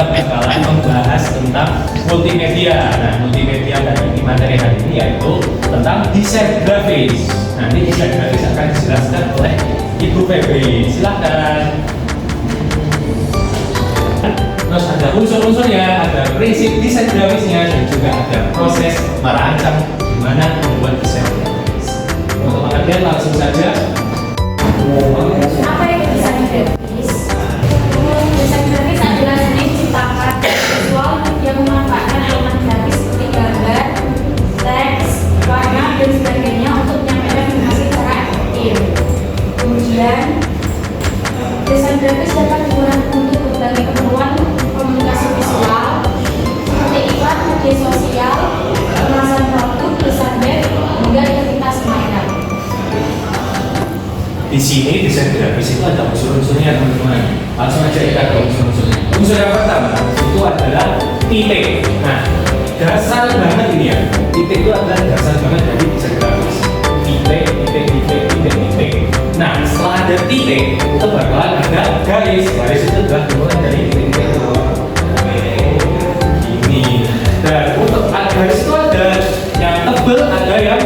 kita bakalan membahas tentang multimedia. Nah, multimedia dari materi hari ini yaitu tentang desain grafis. Nanti desain grafis akan dijelaskan oleh Ibu Febri. Silahkan. Terus ada unsur-unsurnya, ada prinsip desain grafisnya, dan juga ada proses merancang gimana membuat desain grafis. Untuk pengertian langsung saja. Apa itu desain grafis? Desain grafis adalah seni ciptakan visual yang memanfaatkan elemen grafis seperti gambar, teks, warna, dan sebagainya untuk menyampaikan informasi secara efektif. Kemudian, desain grafis dapat digunakan untuk berbagai keperluan komunikasi visual seperti iklan, media sosial, kemasan produk, pesan web, hingga identitas mainan. Di sini desain grafis itu ada unsur-unsurnya teman-teman. Langsung aja kita ke unsur-unsurnya. Unsur yang pertama itu adalah titik. Nah, dasar banget ini ya. Titik itu adalah dasar banget dari desain grafis. Titik, titik, titik, titik, titik. Nah, setelah ada titik itu bakalan ada garis. Garis itu adalah dimulai dari titik-titik itu. Ini. Dan untuk garis itu ada yang tebal, ada yang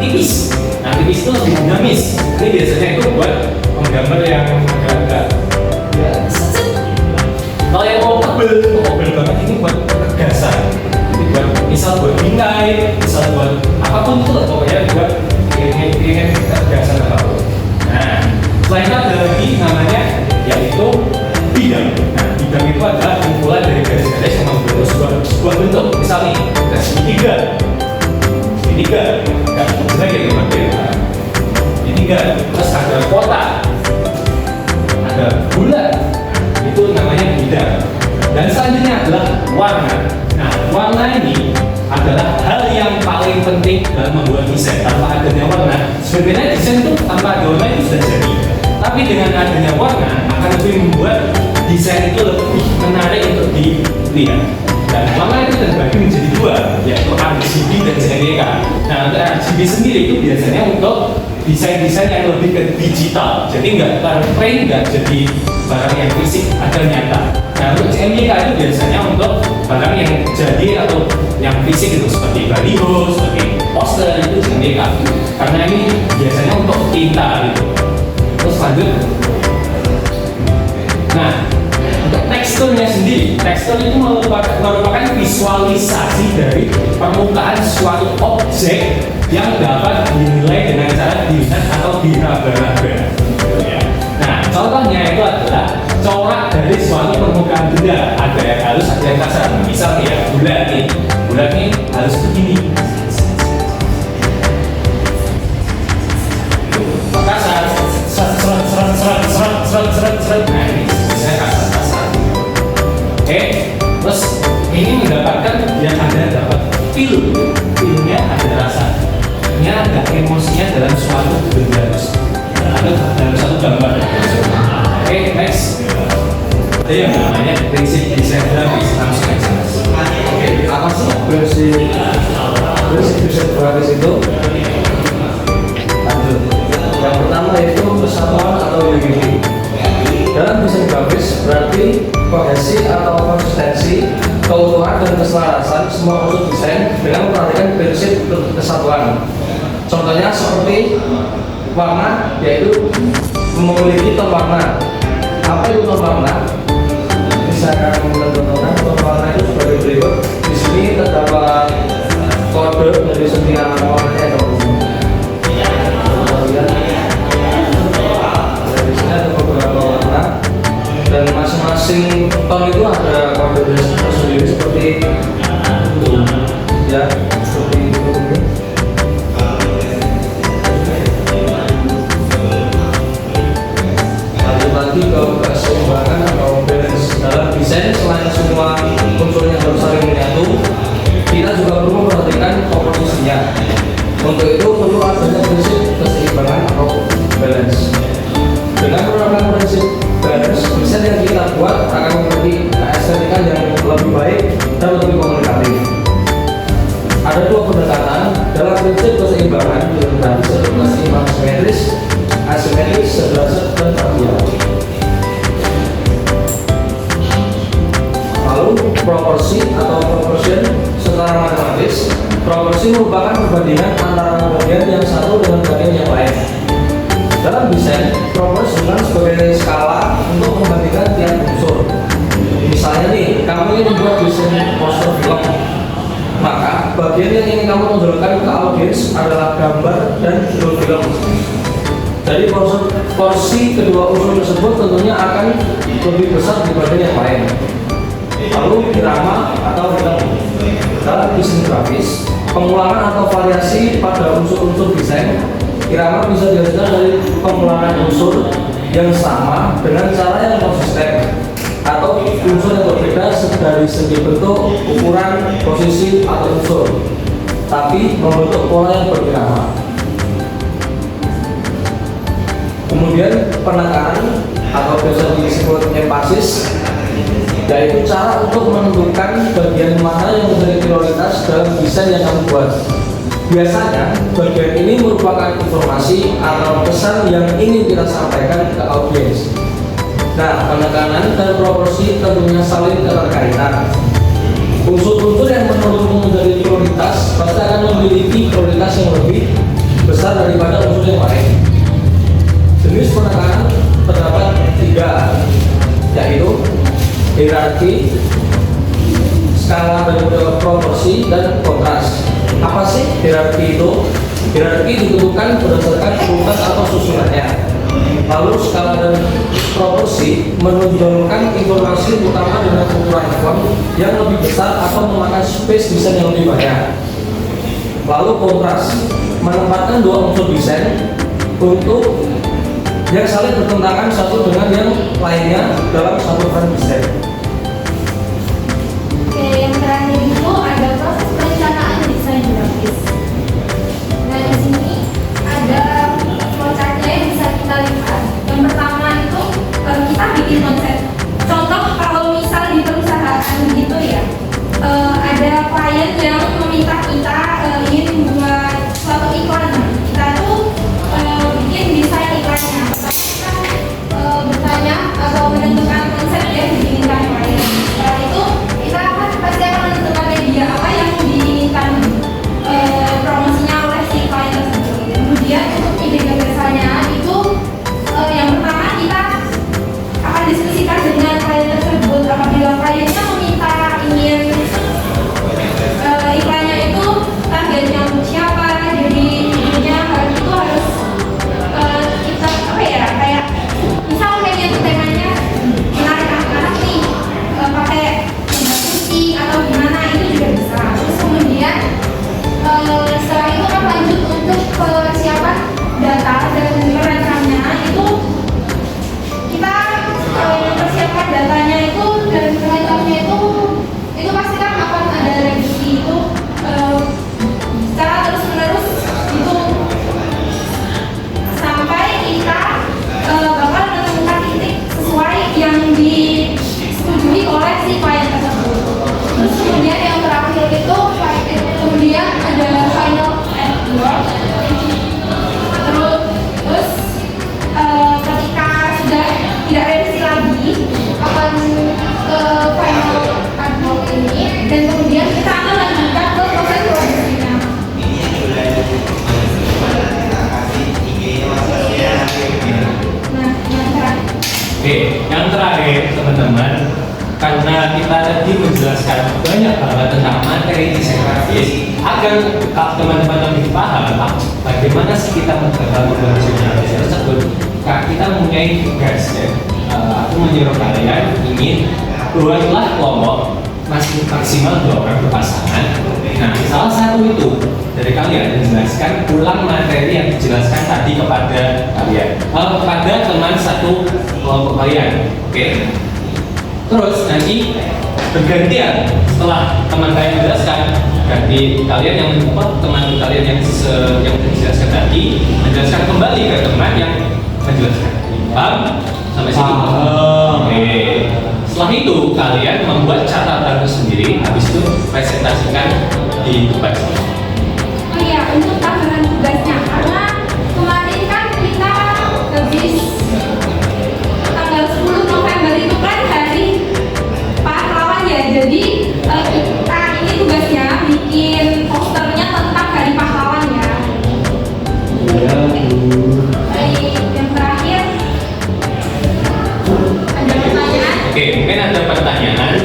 tipis. Nah, tipis itu lebih dinamis. Ini biasanya itu buat menggambar yang agak-agak ya, kalau yang mau tebel banget ini buat ketegasan. Ini buat misal buat bingkai, misal buat apapun itu pokoknya buat ingin ketegasan apapun. Nah, selain itu ada lagi namanya yaitu bidang. Nah, bidang itu adalah kumpulan dari garis-garis yang membentuk sebuah bentuk. Misal nih, garis segitiga, nggak jelek ya teman-teman. Terus ada kotak, ada bulat, itu namanya bidang. Dan selanjutnya adalah warna. Nah, warna ini adalah hal yang paling penting dalam membuat desain. Tanpa adanya warna, sebenarnya desain itu tanpa ada warna itu sudah jadi. Tapi dengan adanya warna akan lebih membuat desain itu lebih menarik untuk dilihat. Dan warna itu terbagi menjadi dua, yaitu RGB dan JPG. Nah, untuk RGB sendiri itu biasanya untuk desain-desain yang lebih ke digital, jadi nggak terprint, nggak jadi barang yang fisik, ada nyata. Nah, untuk CMYK itu biasanya untuk barang yang jadi atau yang fisik itu seperti baliho, seperti poster itu CMYK. Karena ini biasanya untuk tinta gitu. Terus lanjut. Nah, untuk teksturnya sendiri, tekstur itu merupakan visualisasi dari permukaan suatu objek yang dapat dinilai dengan cara dilihat atau diraba-raba. Nah, contohnya itu adalah corak dari suatu permukaan benda. Ada yang halus, ada yang kasar. Misalnya ya, bulat nih harus begini. Kasar, seret. Nah, ini bisa kasar. Oke, terus ini mendapatkan yang ada dapat feelnya ada rasa. Ada emosinya dalam suatu benda atau dalam suatu gambar. Oke, next. Ada yang namanya prinsip desain grafis. Langsung aja. Oke, apa sih prinsip desain grafis itu? Lanjut. Yang pertama yaitu kesatuan atau unity. Dalam desain grafis berarti kohesi atau konsistensi, keutuhan dan keselarasan semua unsur desain dengan memperhatikan prinsip kesatuan. Contohnya seperti warna, yaitu memiliki tone warna. Apa itu tone warna? Ini saya akan menentukan tone warna itu sebagai berikut. Di sini terdapat kode dari setiap warnanya. Kemudian di sini ada beberapa warna dan masing-masing tone itu ada kode tersendiri seperti itu, ya, seperti itu. Lagi ke keseimbangan atau balance dalam desain. Selain semua unsurnya harus saling menyatu, kita juga perlu memperhatikan komposisinya. Untuk itu perlu adanya prinsip keseimbangan atau balance. Dengan menerapkan prinsip balance, desain yang kita buat akan memiliki keestetikan yang lebih baik dan lebih komunikatif. Ada dua pendekatan dalam prinsip keseimbangan, yaitu keseimbangan simetris, asimetris, sederajat, dan radial. proporsi atau proportion secara matematis. Proporsi merupakan perbandingan antara bagian yang satu dengan bagian yang lain. Dalam desain, proporsi digunakan sebagai skala untuk membandingkan tiap unsur. Misalnya nih, kamu ingin membuat desain poster film, maka bagian yang ingin kamu tonjolkan ke audiens adalah gambar dan judul film. Jadi porsi kedua unsur tersebut tentunya akan lebih besar dibanding yang lain. Lalu irama atau ritme. Dalam desain grafis, pengulangan atau variasi pada unsur-unsur desain, irama bisa dihasilkan dari pengulangan unsur yang sama dengan cara yang konsisten, atau unsur yang berbeda dari segi bentuk, ukuran, posisi, atau unsur, tapi membentuk pola yang berirama. Kemudian penekanan atau biasa disebut empasis, yaitu cara untuk menentukan bagian mana yang menjadi prioritas dalam desain yang kamu buat. Biasanya bagian ini merupakan informasi atau pesan yang ingin kita sampaikan ke audiens. Nah, penekanan dan proporsi tentunya saling keterkaitan. Unsur-unsur yang menurutmu menjadi prioritas pasti akan memiliki prioritas yang lebih besar daripada unsur yang lain. Jenis penekanan terdapat 3, yaitu hierarki, skala dan proporsi, dan kontras. Apa sih hierarki itu? Hierarki ditentukan berdasarkan urutan atau susunannya. Lalu skala dan proporsi menunjukkan informasi utama dengan ukuran font yang lebih besar atau memakan space desain yang lebih banyak. Lalu kontras menempatkan dua unsur desain untuk yang saling bertentangan satu dengan yang lainnya dalam satu frame desain. Oke, yang terakhir itu ada proses perencanaan desain grafis. Nah, di sini ada flowchartnya yang bisa kita lihat. Yang pertama itu kita bikin konsep. Contoh kalau misal di perusahaan gitu ya, ada klien yang meminta kita ingin buat suatu iklan. Kita tuh bikin desain iklannya. Kita bertanya atau menentukan konsep yang diinginkan klien. Setelah itu kita pasti akan menentukan media apa yang diinginkan promosinya oleh si klien tersebut. Kemudian untuk ide gagasannya itu yang pertama kita akan diskusikan dengan klien tersebut. Apabila kliennya meminta ingin iklannya itu targetnya untuk siapa, jadi idenya itu harus kita apa ya, kayak misal kayaknya itu temanya menarik anak-anak nih, pakai gambar putih atau gimana, itu juga bisa. Terus kemudian setelah itu kan lanjut untuk persiapan data dan merancangnya itu kita mempersiapkan datanya itu dan merancangnya itu pasti kan akan ada revisi itu secara terus menerus itu sampai kita bakal menemukan titik sesuai yang disetujui oleh si klien tersebut. Terus kemudian yang terakhir itu kemudian ada final and work. Terus ketika sudah tidak revisi lagi akan ke final and work ini, dan kemudian kita akan lanjutkan ke proses produksinya. Nah, yang terakhir. Oke, yang terakhir teman-teman, karena kita tadi menjelaskan banyak banget tentang materi desain grafis, agar teman-teman lebih paham bagaimana sih kita membuat desain grafis tersebut, kita mempunyai tugas ya. Aku menyuruh kalian ingin buatlah kelompok maksimal 2 orang berpasangan. Nah, salah satu itu dari kalian menjelaskan ulang materi yang dijelaskan tadi kepada kalian, kepada teman satu kelompok kalian. Oke. Terus nanti bergantian setelah teman kalian menjelaskan, ganti kalian yang teman kalian yang dijelaskan tadi menjelaskan kembali ke teman yang menjelaskan. Paham? Sampai situ. Oke. Setelah itu kalian membuat catatan sendiri, habis itu presentasikan di depan. Oh iya, untuk tambahan tugasnya, karena kemarin kan kita habis tanggal 10 November itu kan hari pahlawan ya, jadi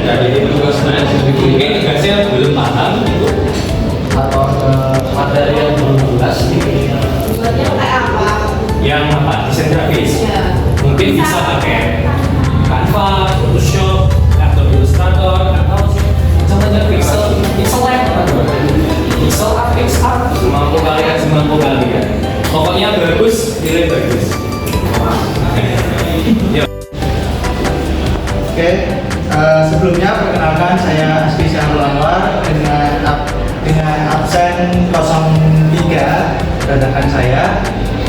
dari tugas mungkin tugasnya belum paham itu atau materi yang belum jelas Buatnya kayak apa? yang apa desain grafis mungkin bisa pakai Canva, Photoshop, atau Illustrator atau macam-macam Pixel Art, semampu kalian. Pokoknya bagus, nilai bagus. Ya. Oke, sebelumnya perkenalkan saya Asfi Syahrul Anwar dengan absen 03 redakan saya.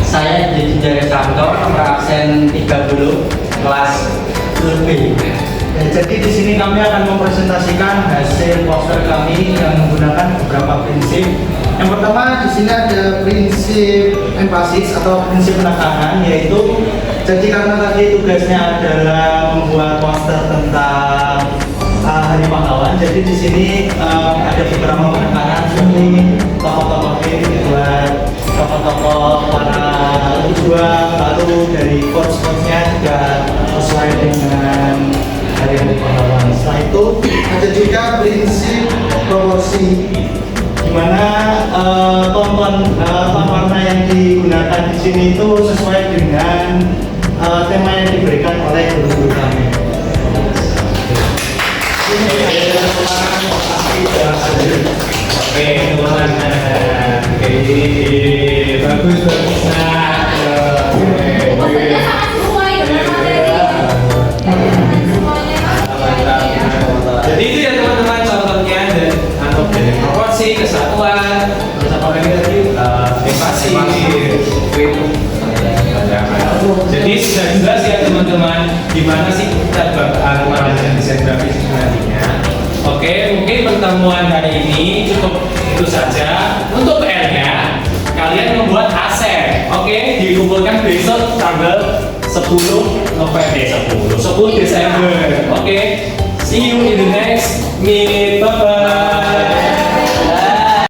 Saya jadi Jaya Santo, nomor absen 30 kelas lebih. Ya, jadi di sini kami akan mempresentasikan hasil poster kami yang menggunakan beberapa prinsip. Yang pertama di sini ada prinsip empasis atau prinsip penekanan, yaitu jadi karena tadi tugasnya adalah membuat poster tentang Hari Pahlawan, jadi di sini ada beberapa penekanan seperti tokoh-tokoh ini buat tokoh-tokoh para pejuang, lalu dari quotes-quotesnya juga sesuai dengan Hari Pahlawan. Setelah itu ada juga prinsip proporsi, di mana tonton warna yang digunakan di sini itu sesuai dengan tema yang diberikan oleh guru-guru kami. Oke, teman-teman. Oke, bagus. Posternya sangat sesuai dengan materi. Semuanya Jadi itu ya teman-teman contohnya dari proporsi, kesatuan, terus apa lagi tadi empati. Jadi sudah jelas ya teman-teman, gimana sih kita bakal melakukan desain grafis nantinya. Oke, mungkin pertemuan hari ini cukup itu saja. Untuk PR-nya, kalian membuat aset. Oke, dikumpulkan besok tanggal 10 Desember. Oke, see you in the next meet. Bye bye.